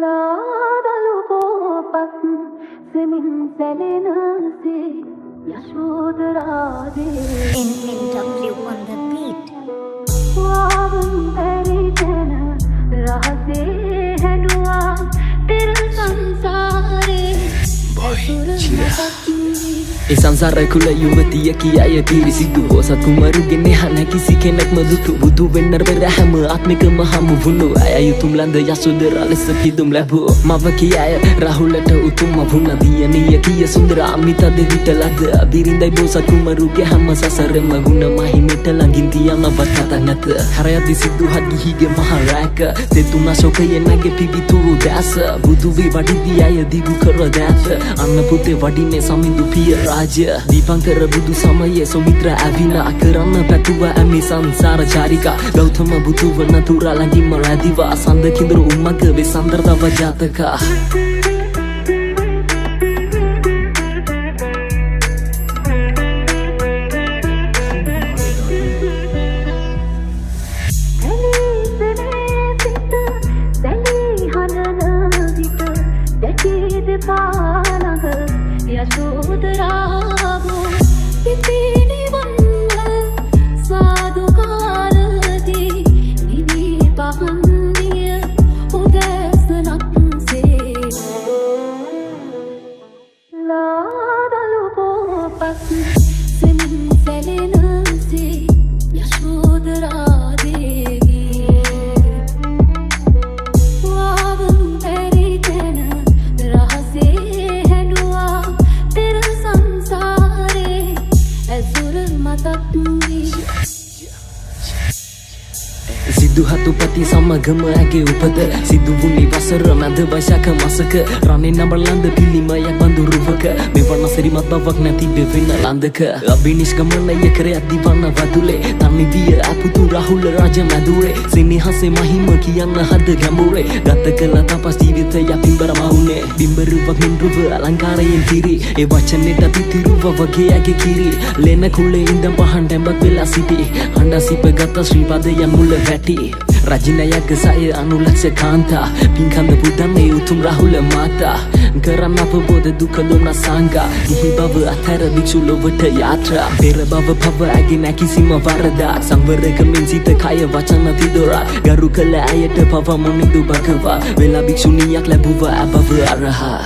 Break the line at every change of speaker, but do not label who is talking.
ලාදලු පෝපත් සෙමින් සැලෙනසේ යශෝදරාදේ
NNW on the beat.
වාවුන් පරිතන රහසේ හැඩුවා පෙර සංසාරේ
ඒ සංසාර කුල යුවතිය කියාය පිරිසිදු ඔසත් කුමරුගෙන හන කිසි කෙනෙක්ම දුටු බුදු වෙන්න පෙර හැම ආත්මිකම හමු වුණු අය යුතුම් ලන්ද යසෝදරා ලෙස පිදුම් ලැබුව මව කියාය රාහුලට උතුම් වුණ දියණිය කිය සුන්දර අමිත දෙවිට ලද බිරිඳයි බෝසත් කුමරුගේ හැම සසරෙම ගුණ මහිමට ළඟින් තියන වටත නැත හරයදි සිද්ධු හදිහිගේ මහ රැක තෙතුනා ශෝකයේ නැගේ පිවිතුරු දැස බුදු වී වඩිදී අය දිගු කර දැත අන්න පුතේ වඩින්නේ සමිඳු පිය රාජ්‍ය දීපංකර බුදු සමයේ සොමිත්‍ර ඇවිලා කරන්න පැතුව ඇමි සංසාර චාරිකා ගෞතම බුදු වන තුරා ළඟින්ම රැදිවා සඳ කිඳුරු උම්මක වෙසන්දර තව ජාතකා
යශෝදරාවෝ පිපිනිවන්න සාදුකාරදී නිවි පහන්දිය උදැසනක්සේ ලාදලු පෝපත් සෙමින් සැලෙනසේ යශෝදරාදේවී වාවුන් පරිතන රහසේ හැඩුවා පෙර සංසාරේ ඇසුර මතක් වී
සිදු හතුපති සමගම ඇගේ උපත සිදු වුණේ වසර මැද වෛශාඛ මාසක රණේ නඹලන්ද පිළිමයක් බඳු රුවක මෙවන සිරිමත් බවක් නැති දෙවෙන ලන්දක අභිනිෂ්ක්‍මණය කරයක් දිවන්න වදුලේ තනි විය අපුතු රාහුල රාජ මැදුරේ සිනහසේ මහිම කියන්න හද ගැඹුරේ ගත කළ තපස් ජීවිතය පිඹර මවුනේ බිම්බරුවක් මින්රුව අලංකාරයෙන් පිරි ඒ වචනෙට පිතිරුව වගේ ඇගේ කිරි ලෙන කුලේ ඉඳන් පහන් ඩැඹක් වෙලා සිටි හඬ සිපගත ශ්‍රී පදයන් මුල වැටි රජිනයක් සය අනුලක්ෂ කාන්තා පින්කන්ද පුදන්නේ උතුම් රාහුල මාතා කරන්න අපබෝධ දුක දුන්න සංගා ගිහි බව අතර භික්ෂු ලොවට යාත්‍රා පෙර බව පව ඇගේ නැකිසිම වරදා සංවරකමින් සිත කය වචන තිදොරා ගරු කළ අයට පව මොනිදු භගවා වෙලා භික්ෂුණියක් ලැබුවා අපව අරහා